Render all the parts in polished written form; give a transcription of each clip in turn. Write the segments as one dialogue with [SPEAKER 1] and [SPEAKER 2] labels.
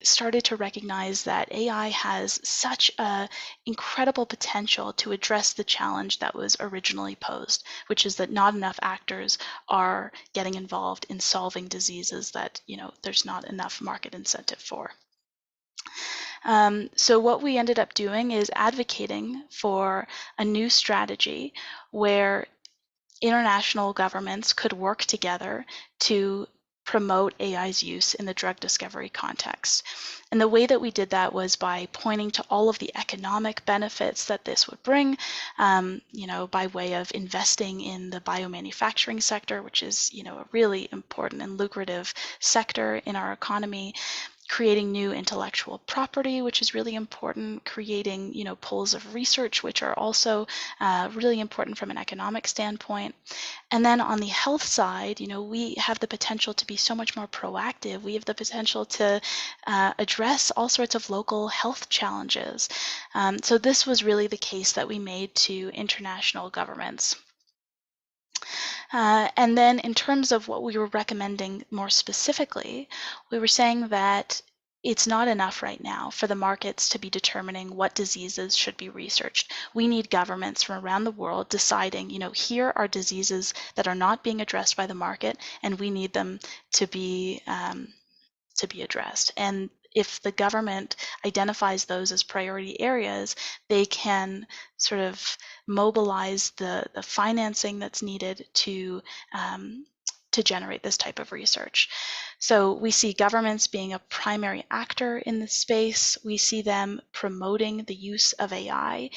[SPEAKER 1] started to recognize that AI has such a incredible potential to address the challenge that was originally posed, which is that not enough actors are getting involved in solving diseases that, there's not enough market incentive for. So what we ended up doing is advocating for a new strategy where international governments could work together to promote AI's use in the drug discovery context. And the way that we did that was by pointing to all of the economic benefits that this would bring, by way of investing in the biomanufacturing sector, which is, a really important and lucrative sector in our economy, creating new intellectual property, which is really important, creating, pools of research, which are also really important from an economic standpoint. And then on the health side, we have the potential to be so much more proactive. We have the potential to address all sorts of local health challenges. So this was really the case that we made to international governments. And then in terms of what we were recommending more specifically, we were saying that it's not enough right now for the markets to be determining what diseases should be researched. We need governments from around the world deciding, here are diseases that are not being addressed by the market, and we need them to be addressed. And if the government identifies those as priority areas, they can sort of mobilize the financing that's needed to generate this type of research. So we see governments being a primary actor in this space. We see them promoting the use of AI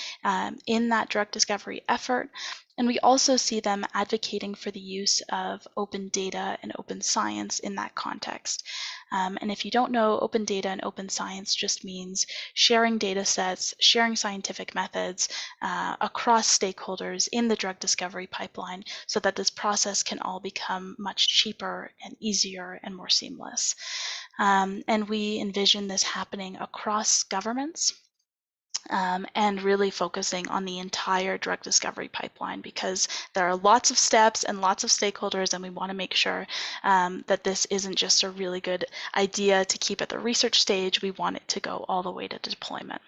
[SPEAKER 1] in that drug discovery effort. And we also see them advocating for the use of open data and open science in that context. And if you don't know, open data and open science just means sharing data sets, sharing scientific methods across stakeholders in the drug discovery pipeline so that this process can all become much cheaper and easier and more seamless. And we envision this happening across governments. And really focusing on the entire drug discovery pipeline, because there are lots of steps and lots of stakeholders, and we want to make sure that this isn't just a really good idea to keep at the research stage. We want it to go all the way to deployment.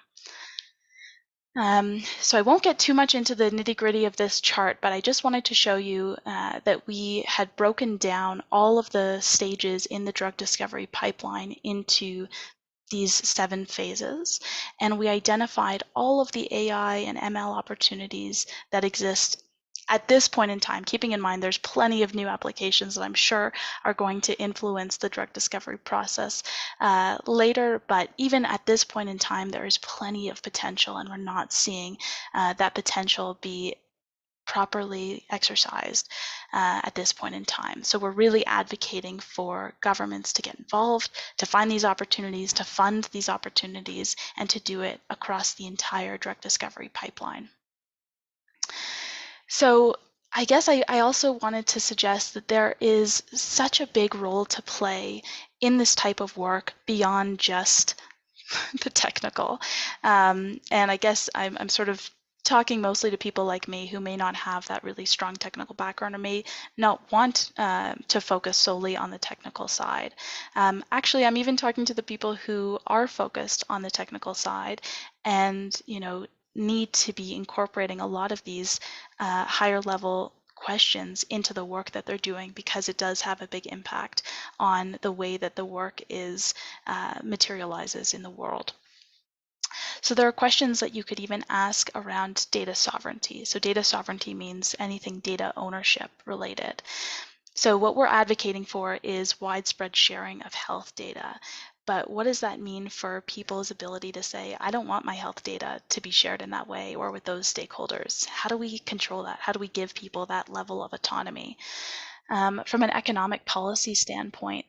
[SPEAKER 1] So I won't get too much into the nitty-gritty of this chart, but I just wanted to show you that we had broken down all of the stages in the drug discovery pipeline into these 7 phases, and we identified all of the AI and ML opportunities that exist at this point in time, keeping in mind there's plenty of new applications that I'm sure are going to influence the drug discovery process later, but even at this point in time, there is plenty of potential, and we're not seeing that potential be properly exercised at this point in time. So we're really advocating for governments to get involved, to find these opportunities, to fund these opportunities, and to do it across the entire drug discovery pipeline. So I guess I also wanted to suggest that there is such a big role to play in this type of work beyond just the technical. And I guess I'm sort of talking mostly to people like me who may not have that really strong technical background or may not want to focus solely on the technical side. Actually, I'm even talking to the people who are focused on the technical side and, need to be incorporating a lot of these higher level questions into the work that they're doing, because it does have a big impact on the way that the work is materializes in the world. So there are questions that you could even ask around data sovereignty. So data sovereignty means anything data ownership related. So what we're advocating for is widespread sharing of health data. But what does that mean for people's ability to say, I don't want my health data to be shared in that way or with those stakeholders? How do we control that? How do we give people that level of autonomy? From an economic policy standpoint,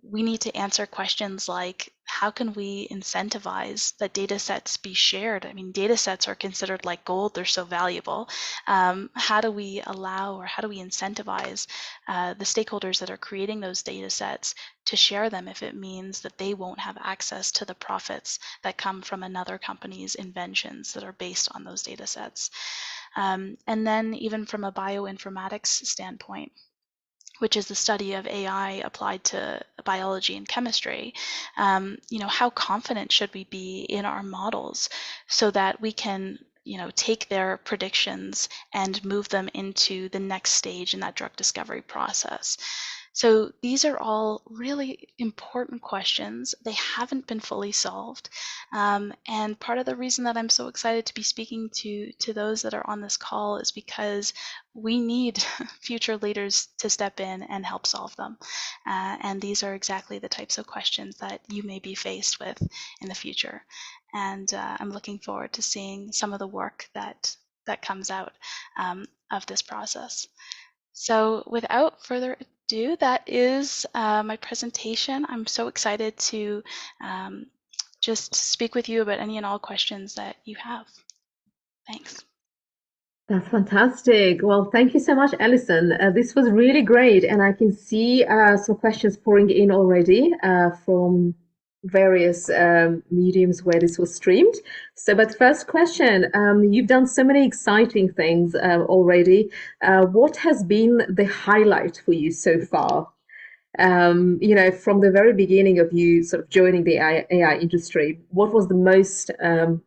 [SPEAKER 1] we need to answer questions like, how can we incentivize that data sets be shared? I mean, data sets are considered like gold, they're so valuable. How do we allow, or how do we incentivize the stakeholders that are creating those data sets to share them if it means that they won't have access to the profits that come from another company's inventions that are based on those data sets? And then even from a bioinformatics standpoint, which is the study of AI applied to biology and chemistry, how confident should we be in our models so that we can, take their predictions and move them into the next stage in that drug discovery process. So these are all really important questions. They haven't been fully solved. And part of the reason that I'm so excited to be speaking to those that are on this call is because we need future leaders to step in and help solve them. And these are exactly the types of questions that you may be faced with in the future. And I'm looking forward to seeing some of the work that comes out of this process. So without further ado, that is my presentation. I'm so excited to just speak with you about any and all questions that you have. Thanks.
[SPEAKER 2] That's fantastic. Well, thank you so much, Alison. This was really great, and I can see some questions pouring in already from various mediums where this was streamed. So, but first question, you've done so many exciting things already. What has been the highlight for you so far? From the very beginning of you sort of joining the AI industry, what was the most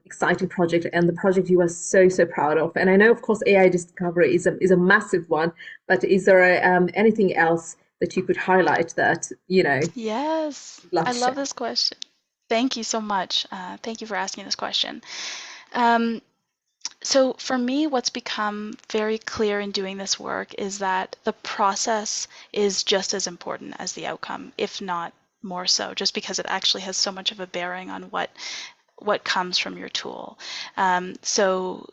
[SPEAKER 2] exciting project and the project you were so, so proud of? And I know, of course, AI discovery is a massive one, but is there anything else that you could highlight that,
[SPEAKER 1] Yes,
[SPEAKER 2] love
[SPEAKER 1] I
[SPEAKER 2] to
[SPEAKER 1] love
[SPEAKER 2] share?
[SPEAKER 1] this question. Thank you so much. Thank you for asking this question. Um, So for me, what's become very clear in doing this work is that the process is just as important as the outcome, if not more so, just because it actually has so much of a bearing on what comes from your tool. So,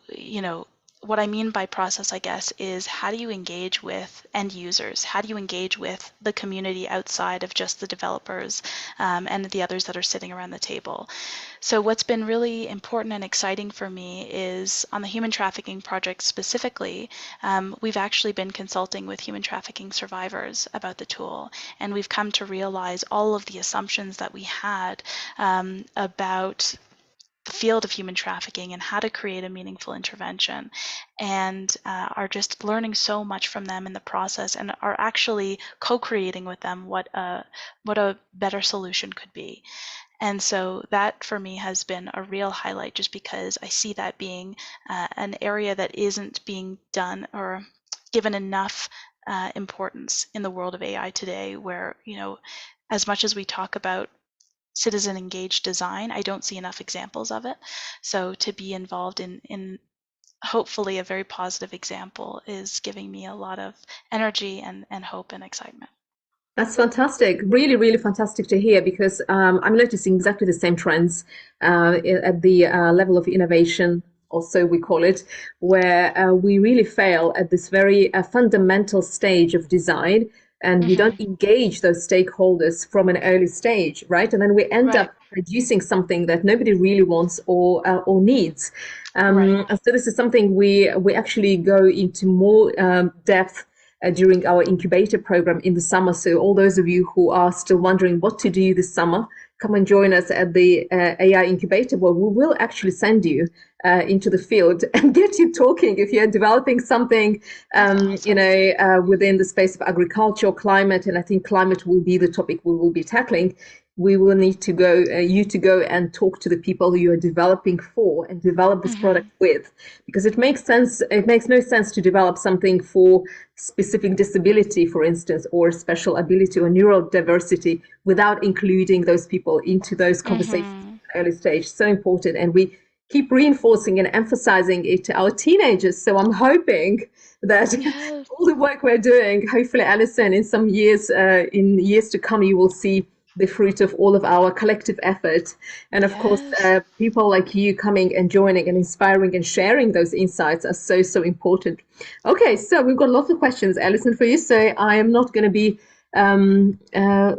[SPEAKER 1] what I mean by process, I guess, is how do you engage with end users? How do you engage with the community outside of just the developers and the others that are sitting around the table? So what's been really important and exciting for me is on the human trafficking project specifically, we've actually been consulting with human trafficking survivors about the tool, and we've come to realize all of the assumptions that we had about the field of human trafficking and how to create a meaningful intervention, and are just learning so much from them in the process, and are actually co-creating with them what a better solution could be. And so that for me has been a real highlight, just because I see that being an area that isn't being done or given enough importance in the world of AI today, where, as much as we talk about citizen engaged design, I don't see enough examples of it. So to be involved in hopefully a very positive example is giving me a lot of energy and hope and excitement.
[SPEAKER 2] That's fantastic. Really, really fantastic to hear because I'm noticing exactly the same trends at the level of innovation, also we call it, where we really fail at this very fundamental stage of design, and we don't
[SPEAKER 1] Mm-hmm.
[SPEAKER 2] engage those stakeholders from an early stage, right? And then we end
[SPEAKER 1] Right,
[SPEAKER 2] up producing something that nobody really wants or needs.
[SPEAKER 1] right.
[SPEAKER 2] And so this is something we actually go into more depth during our incubator program in the summer. So all those of you who are still wondering what to do this summer, come and join us at the AI incubator, where we will actually send you into the field and get you talking. If you're developing something,
[SPEAKER 1] That's awesome.
[SPEAKER 2] within the space of agriculture or climate, and I think climate will be the topic we will be tackling, we will need to go you to go and talk to the people who you are developing for and develop this
[SPEAKER 1] Mm-hmm.
[SPEAKER 2] product with, because it makes sense. It makes no sense to develop something for specific disability, for instance, or special ability or neurodiversity without including those people into those conversations
[SPEAKER 1] Mm-hmm.
[SPEAKER 2] at an early stage. So important, and we keep reinforcing and emphasizing it to our teenagers. So I'm hoping that
[SPEAKER 1] Yes.
[SPEAKER 2] all the work we're doing, hopefully, Alison, in years to come, you will see the fruit of all of our collective effort. And of course,
[SPEAKER 1] Yes.
[SPEAKER 2] people like you coming and joining and inspiring and sharing those insights are so, so important. Okay, so we've got lots of questions, Alison, for you. So I am not going to be um, uh,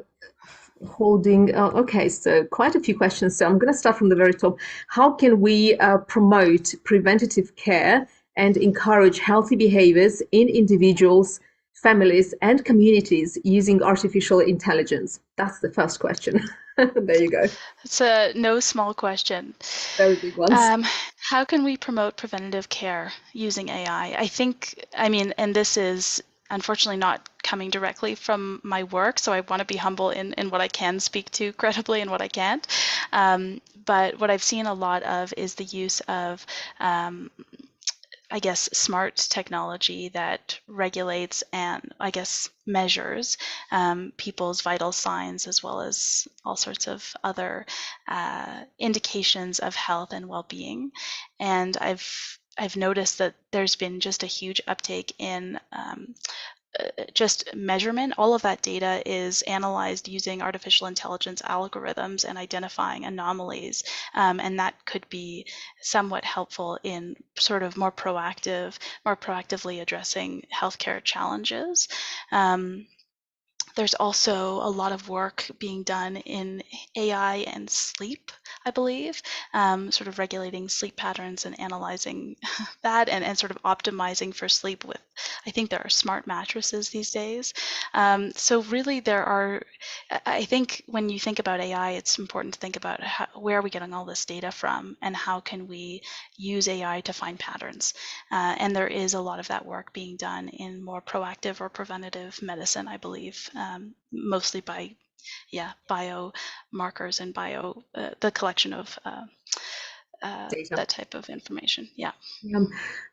[SPEAKER 2] holding. Okay, so quite a few questions. So I'm going to start from the very top. How can we promote preventative care and encourage healthy behaviors in individuals, families, and communities using artificial intelligence? That's the first question. There you go.
[SPEAKER 1] It's a no small question.
[SPEAKER 2] Very big ones.
[SPEAKER 1] Um, how can we promote preventative care using AI? I think, I mean, and this is unfortunately not coming directly from my work, so I want to be humble in what I can speak to credibly and what I can't. But what I've seen a lot of is the use of I guess, smart technology that regulates and, I guess, measures people's vital signs as well as all sorts of other indications of health and well-being. And I've noticed that there's been just a huge uptake in just measurement. All of that data is analyzed using artificial intelligence algorithms and identifying anomalies, and that could be somewhat helpful in sort of more proactively addressing healthcare challenges. There's also a lot of work being done in AI and sleep, I believe, sort of regulating sleep patterns and analyzing that and sort of optimizing for sleep with, I think there are smart mattresses these days. So really there are, I think when you think about AI, it's important to think about where are we getting all this data from and how can we use AI to find patterns. And there is a lot of that work being done in more proactive or preventative medicine, I believe, mostly by biomarkers and the collection of
[SPEAKER 2] Data.
[SPEAKER 1] that type of information. Yeah.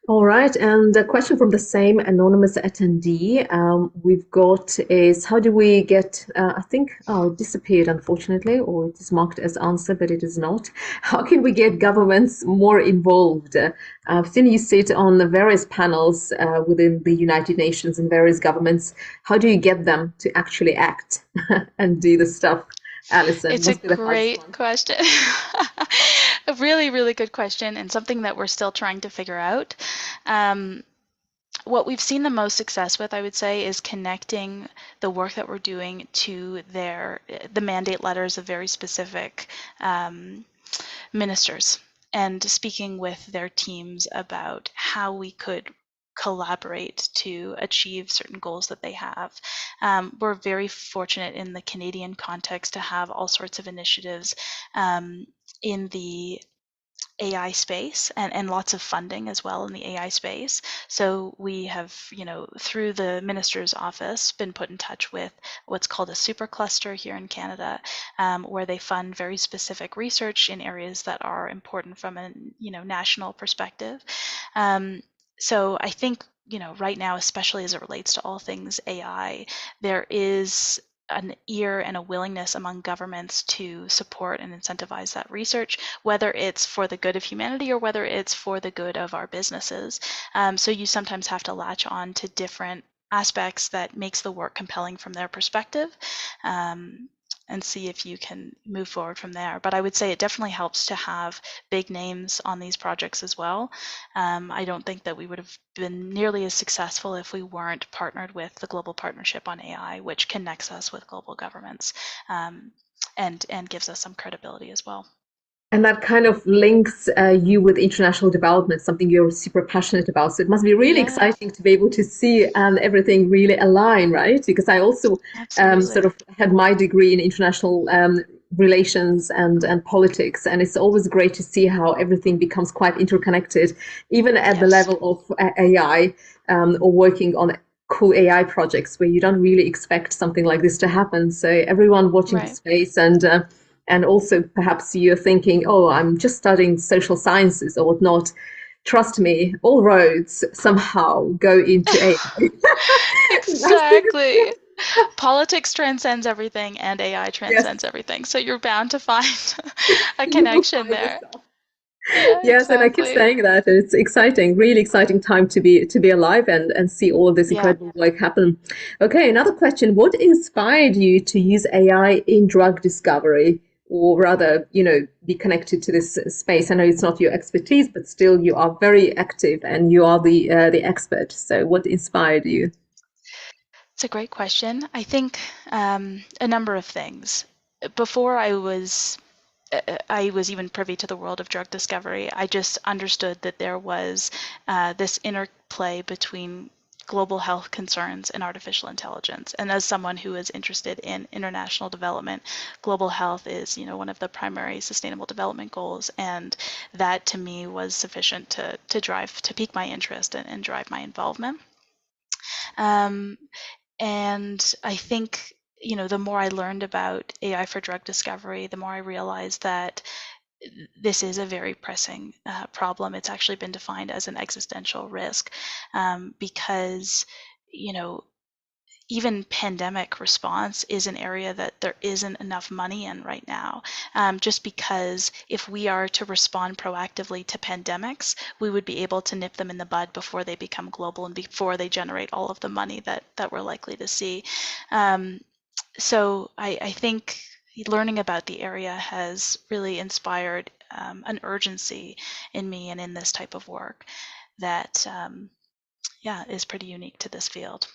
[SPEAKER 2] All right, and a question from the same anonymous attendee we've got is, how do we get, I think, it disappeared unfortunately, or it is marked as answer, but it is not. How can we get governments more involved? I've seen you sit on the various panels within the United Nations and various governments. How do you get them to actually act and do the stuff? Allison,
[SPEAKER 1] it's a
[SPEAKER 2] must be the hardest
[SPEAKER 1] great
[SPEAKER 2] one.
[SPEAKER 1] question. A really, really good question, and something that we're still trying to figure out. What we've seen the most success with, I would say, is connecting the work that we're doing to the mandate letters of very specific ministers and speaking with their teams about how we could collaborate to achieve certain goals that they have. We're very fortunate in the Canadian context to have all sorts of initiatives in the AI space and lots of funding as well in the AI space. So we have, through the minister's office, been put in touch with what's called a supercluster here in Canada, where they fund very specific research in areas that are important from a national perspective. So I think right now, especially as it relates to all things AI, there is an ear and a willingness among governments to support and incentivize that research, whether it's for the good of humanity or whether it's for the good of our businesses. So you sometimes have to latch on to different aspects that makes the work compelling from their perspective, and see if you can move forward from there. But I would say it definitely helps to have big names on these projects as well. I don't think that we would have been nearly as successful if we weren't partnered with the Global Partnership on AI, which connects us with global governments and gives us some credibility as well.
[SPEAKER 2] And that kind of links you with international development, something you're super passionate about. So it must be really exciting to be able to see everything really align, right? Because I also sort of had my degree in international relations and politics, and it's always great to see how everything becomes quite interconnected, even at the level of AI or working on cool AI projects where you don't really expect something like this to happen. So everyone watching the space and also perhaps you're thinking, oh, I'm just studying social sciences or whatnot. Trust me, all roads somehow go into AI.
[SPEAKER 1] Exactly. Politics transcends everything and AI transcends everything. So you're bound to find a connection there. Yeah,
[SPEAKER 2] yes,
[SPEAKER 1] exactly.
[SPEAKER 2] and I keep saying that it's exciting, really exciting time to be alive and see all of this incredible work happen. Okay, another question: what inspired you to use AI in drug discovery, or rather, be connected to this space? I know it's not your expertise, but still, you are very active and you are the expert. So, what inspired you?
[SPEAKER 1] It's a great question. I think a number of things. Before I was even privy to the world of drug discovery, I just understood that there was this interplay between global health concerns and artificial intelligence. And as someone who is interested in international development, global health is, one of the primary sustainable development goals. And that to me was sufficient to pique my interest and drive my involvement. And I think, the more I learned about AI for drug discovery, the more I realized that this is a very pressing problem. It's actually been defined as an existential risk, because, even pandemic response is an area that there isn't enough money in right now. Just because if we are to respond proactively to pandemics, we would be able to nip them in the bud before they become global and before they generate all of the money that we're likely to see. So I think learning about the area has really inspired an urgency in me and in this type of work that, is pretty unique to this field.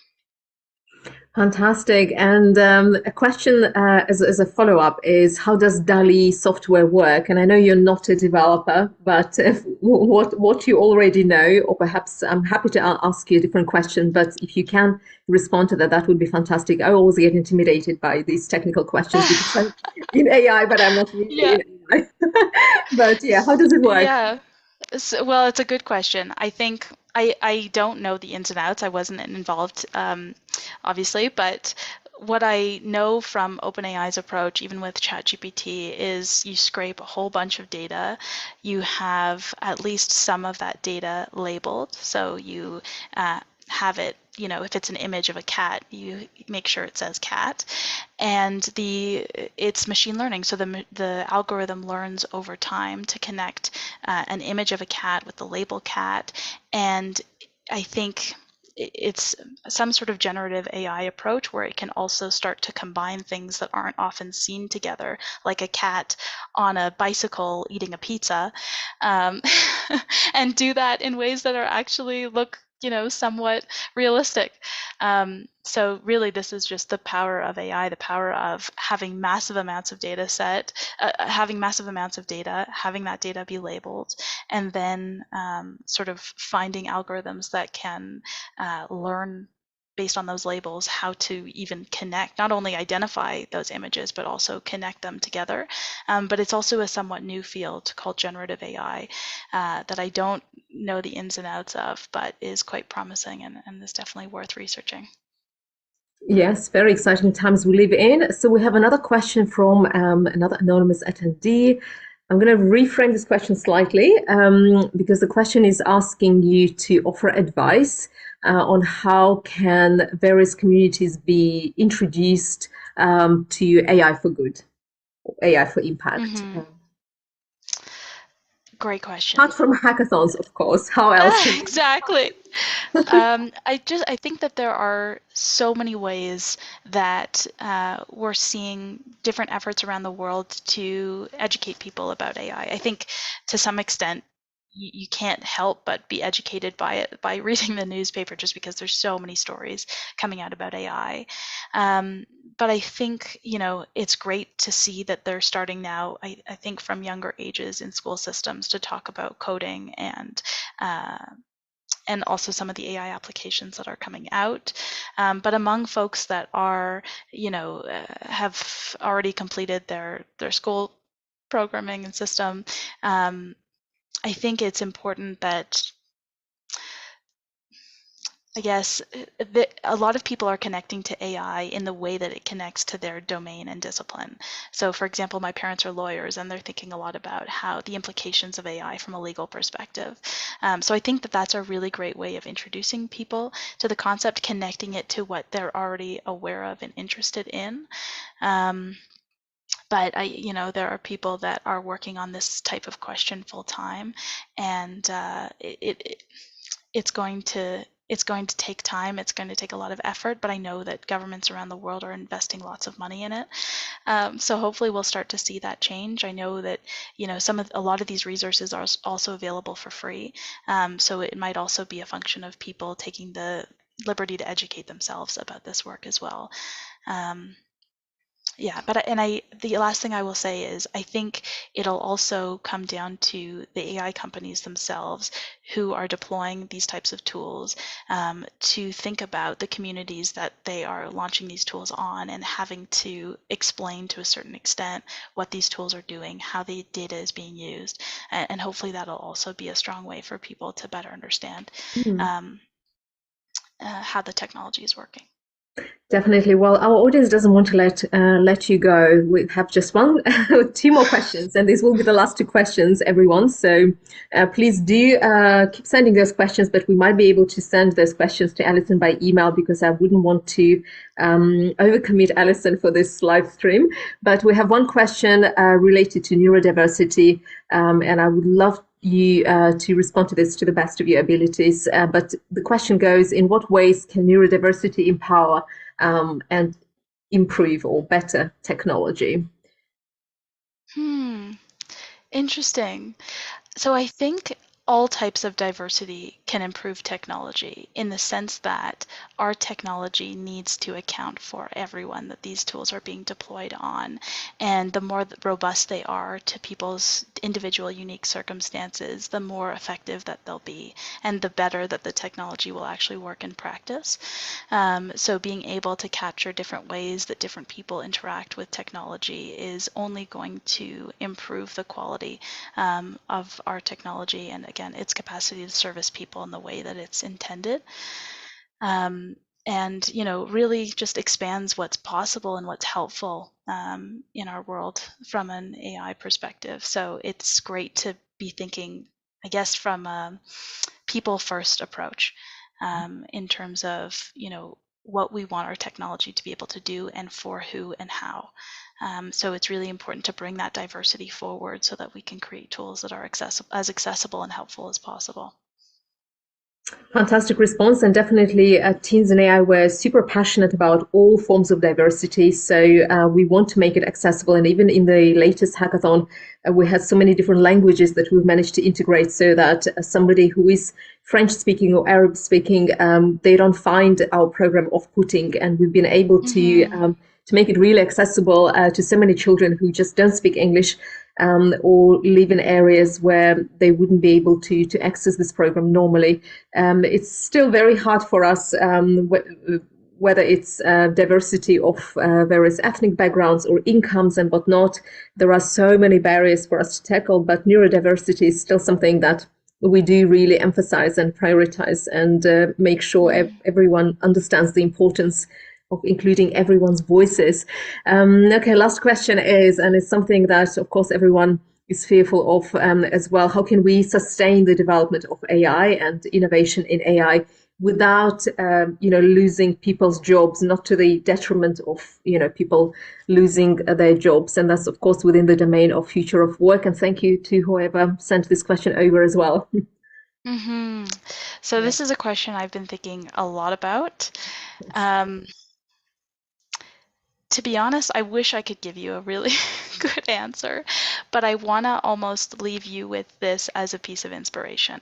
[SPEAKER 2] Fantastic. And a question as a follow-up is, how does DALI software work? And I know you're not a developer, but what you already know, or perhaps I'm happy to ask you a different question, but if you can respond to that, that would be fantastic. I always get intimidated by these technical questions because I'm in AI, but I'm not really
[SPEAKER 1] Yeah.
[SPEAKER 2] in AI. But yeah, how does it work?
[SPEAKER 1] Yeah. Well, it's a good question. I think I don't know the ins and outs. I wasn't involved, obviously, but what I know from OpenAI's approach, even with ChatGPT, is you scrape a whole bunch of data. You have at least some of that data labeled, so you have it. If it's an image of a cat, you make sure it says cat, and it's machine learning. So the algorithm learns over time to connect an image of a cat with the label cat, and I think it's some sort of generative AI approach where it can also start to combine things that aren't often seen together, like a cat on a bicycle eating a pizza, and do that in ways that are actually look somewhat realistic. So really, this is just the power of AI, the power of having massive amounts of data set, having massive amounts of data, having that data be labeled, and then sort of finding algorithms that can learn based on those labels how to even connect, not only identify those images, but also connect them together. But it's also a somewhat new field called generative AI that I don't know the ins and outs of, but is quite promising and is definitely worth researching.
[SPEAKER 2] Yes, very exciting times we live in. So we have another question from another anonymous attendee. I'm going to reframe this question slightly because the question is asking you to offer advice on how can various communities be introduced to AI for good, AI for impact.
[SPEAKER 1] Mm-hmm. Great question.
[SPEAKER 2] Apart from hackathons, of course, how else can we?
[SPEAKER 1] Exactly. I think that there are so many ways that we're seeing different efforts around the world to educate people about AI. I think to some extent you can't help but be educated by it by reading the newspaper, just because there's so many stories coming out about AI. But I think it's great to see that they're starting now. I think from younger ages in school systems to talk about coding and also some of the AI applications that are coming out. But among folks that are, have already completed their school programming and system, I think it's important that, I guess, a lot of people are connecting to AI in the way that it connects to their domain and discipline. So, for example, my parents are lawyers, and they're thinking a lot about how the implications of AI from a legal perspective. So I think that that's a really great way of introducing people to the concept, connecting it to what they're already aware of and interested in. But there are people that are working on this type of question full time, and it's going to take time. It's going to take a lot of effort, but I know that governments around the world are investing lots of money in it. So hopefully we'll start to see that change. I know that a lot of these resources are also available for free. So it might also be a function of people taking the liberty to educate themselves about this work as well. Yeah, but the last thing I will say is I think it'll also come down to the AI companies themselves who are deploying these types of tools, to think about the communities that they are launching these tools on and having to explain to a certain extent what these tools are doing, how the data is being used, and hopefully that'll also be a strong way for people to better understand.
[SPEAKER 2] Mm.
[SPEAKER 1] how the technology is working.
[SPEAKER 2] Definitely. Well, our audience doesn't want to let you go. We have just two more questions, and these will be the last two questions, everyone. So please do keep sending those questions, but we might be able to send those questions to Alison by email because I wouldn't want to overcommit Alison for this live stream. But we have one question related to neurodiversity, and I would love you to respond to this to the best of your abilities. But the question goes, in what ways can neurodiversity empower and improve or better technology?
[SPEAKER 1] Interesting. So I think all types of diversity can improve technology in the sense that our technology needs to account for everyone that these tools are being deployed on. And the more robust they are to people's individual unique circumstances, the more effective that they'll be and the better that the technology will actually work in practice. So being able to capture different ways that different people interact with technology is only going to improve the quality of our technology and again its capacity to service people in the way that it's intended, and really just expands what's possible and what's helpful in our world from an AI perspective. So it's great to be thinking, I guess, from a people first approach in terms of what we want our technology to be able to do and for who and how. So it's really important to bring that diversity forward so that we can create tools that are as accessible and helpful as possible.
[SPEAKER 2] Fantastic response, and definitely Teens and AI were super passionate about all forms of diversity, so we want to make it accessible. And even in the latest hackathon, we had so many different languages that we've managed to integrate so that somebody who is French speaking or Arab speaking, they don't find our program off-putting, and we've been able to make it really accessible to so many children who just don't speak English or live in areas where they wouldn't be able to access this program normally. It's still very hard for us, whether it's diversity of various ethnic backgrounds or incomes and whatnot. There are so many barriers for us to tackle, but neurodiversity is still something that we do really emphasize and prioritize and make sure everyone understands the importance of including everyone's voices. Okay, last question is, and it's something that, of course, everyone is fearful of as well. How can we sustain the development of AI and innovation in AI without, losing people's jobs, not to the detriment of, people losing their jobs? And that's, of course, within the domain of future of work. And thank you to whoever sent this question over as well.
[SPEAKER 1] So this is a question I've been thinking a lot about. To be honest, I wish I could give you a really good answer, but I want to almost leave you with this as a piece of inspiration,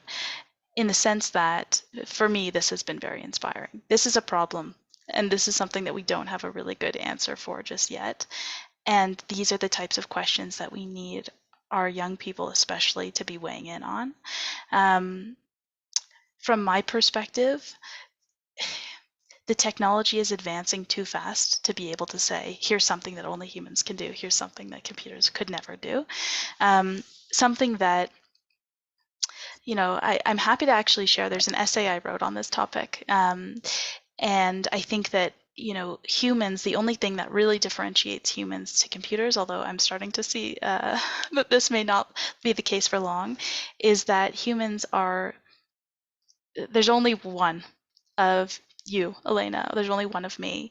[SPEAKER 1] in the sense that, for me, this has been very inspiring. This is a problem, and this is something that we don't have a really good answer for just yet. And these are the types of questions that we need our young people especially to be weighing in on. From my perspective, the technology is advancing too fast to be able to say, here's something that only humans can do, here's something that computers could never do. Something that, I'm happy to actually share. There's an essay I wrote on this topic. And I think that, humans, the only thing that really differentiates humans to computers, although I'm starting to see that this may not be the case for long, is that there's only one of you, Elena, there's only one of me.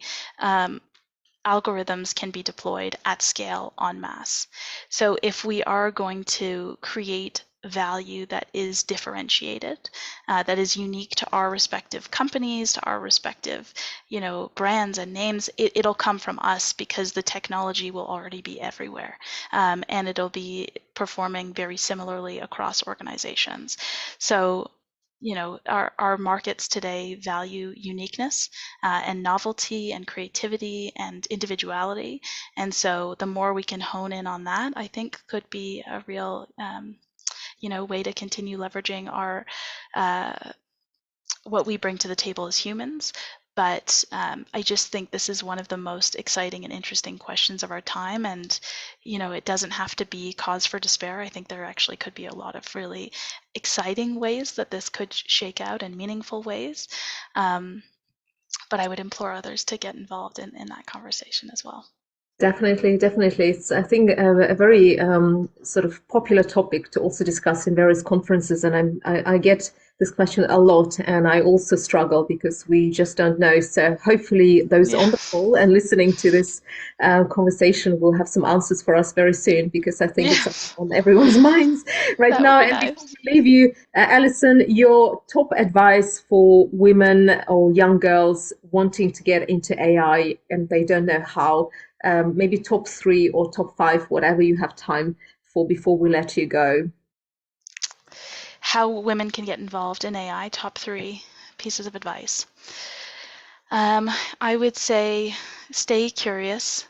[SPEAKER 1] Algorithms can be deployed at scale en masse. So if we are going to create value that is differentiated, that is unique to our respective companies, to our respective, brands and names, it'll come from us because the technology will already be everywhere, and it'll be performing very similarly across organizations. So our markets today value uniqueness and novelty and creativity and individuality. And so the more we can hone in on that, I think could be a real, way to continue leveraging our what we bring to the table as humans. But I just think this is one of the most exciting and interesting questions of our time. And, it doesn't have to be cause for despair. I think there actually could be a lot of really exciting ways that this could shake out in meaningful ways. but I would implore others to get involved in that conversation as well.
[SPEAKER 2] Definitely, definitely. It's, I think, a very sort of popular topic to also discuss in various conferences. And I get this question a lot, and I also struggle because we just don't know. So hopefully those on the call and listening to this conversation will have some answers for us very soon, because I think it's on everyone's minds right
[SPEAKER 1] That
[SPEAKER 2] now.
[SPEAKER 1] would be
[SPEAKER 2] And
[SPEAKER 1] nice.
[SPEAKER 2] before we leave you, Allison, your top advice for women or young girls wanting to get into AI and they don't know how, maybe top 3 or top 5, whatever you have time for before we let you go.
[SPEAKER 1] How women can get involved in AI, top 3 pieces of advice. I would say stay curious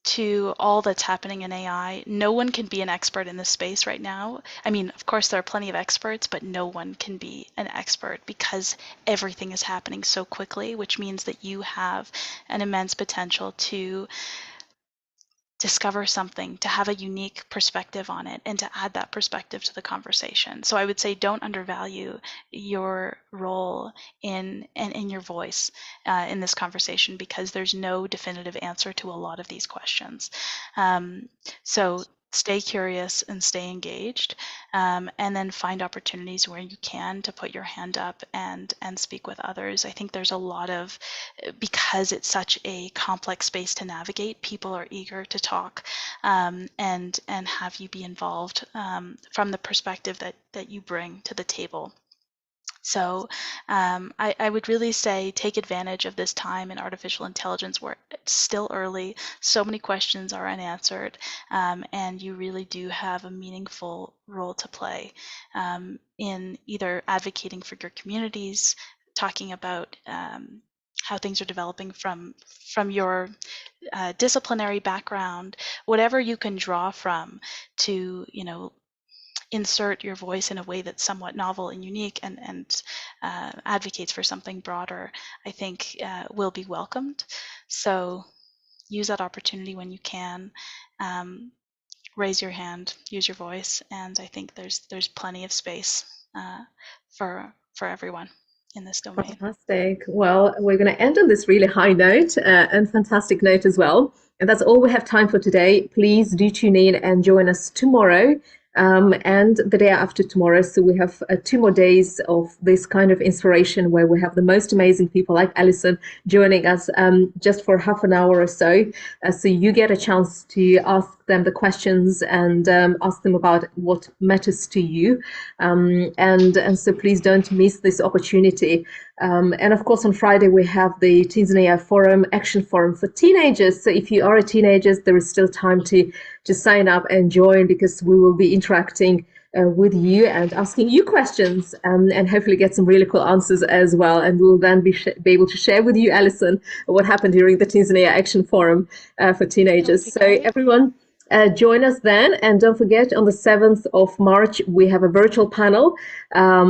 [SPEAKER 1] to all that's happening in AI. No one can be an expert in this space right now. I mean, of course, there are plenty of experts, but no one can be an expert because everything is happening so quickly, which means that you have an immense potential to discover something, to have a unique perspective on it, and to add that perspective to the conversation. So I would say don't undervalue your role in your voice in this conversation, because there's no definitive answer to a lot of these questions. So stay curious and stay engaged, and then find opportunities where you can to put your hand up and speak with others. I think there's a lot of, because it's such a complex space to navigate, people are eager to talk and have you be involved from the perspective that you bring to the table. So I would really say take advantage of this time in artificial intelligence where it's still early, so many questions are unanswered, and you really do have a meaningful role to play in either advocating for your communities, talking about how things are developing from your disciplinary background, whatever you can draw from to, insert your voice in a way that's somewhat novel and unique and advocates for something broader, I think will be welcomed. So use that opportunity when you can. Raise your hand, use your voice, and I think there's plenty of space for everyone in this domain.
[SPEAKER 2] Fantastic. Well, we're going to end on this really high note and fantastic note as well. And that's all we have time for today. Please do tune in and join us tomorrow and the day after tomorrow. So we have 2 more days of this kind of inspiration where we have the most amazing people like Allison joining us just for half an hour or so. So you get a chance to ask them the questions and ask them about what matters to you. And so please don't miss this opportunity. And of course, on Friday, we have the Teens and AI Forum, Action Forum for teenagers. So if you are a teenager, there is still time to sign up and join, because we will be interacting with you and asking you questions and hopefully get some really cool answers as well. And we'll then be able to share with you, Allison, what happened during the Teens and AI Action Forum for teenagers. So everyone, join us then. And don't forget, on the 7th of March, we have a virtual panel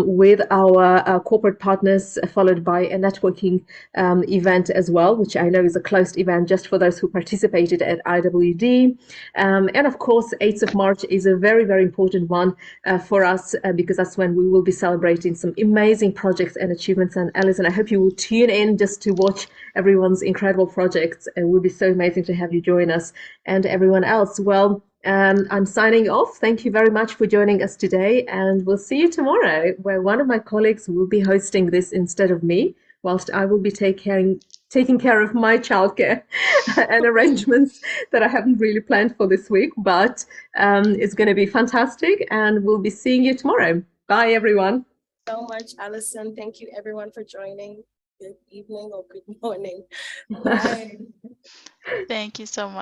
[SPEAKER 2] with our corporate partners, followed by a networking event as well, which I know is a closed event just for those who participated at IWD. And of course, 8th of March is a very, very important one for us because that's when we will be celebrating some amazing projects and achievements. And Alison, I hope you will tune in just to watch everyone's incredible projects. It will be so amazing to have you join us, and everyone else. Well, I'm signing off. Thank you very much for joining us today, and we'll see you tomorrow, where one of my colleagues will be hosting this instead of me, whilst I will be taking care of my childcare and arrangements that I haven't really planned for this week. But it's going to be fantastic, and we'll be seeing you tomorrow. Bye, everyone.
[SPEAKER 3] So much, Allison. Thank you, everyone, for joining. Good evening or good morning. Bye.
[SPEAKER 1] Thank you so much.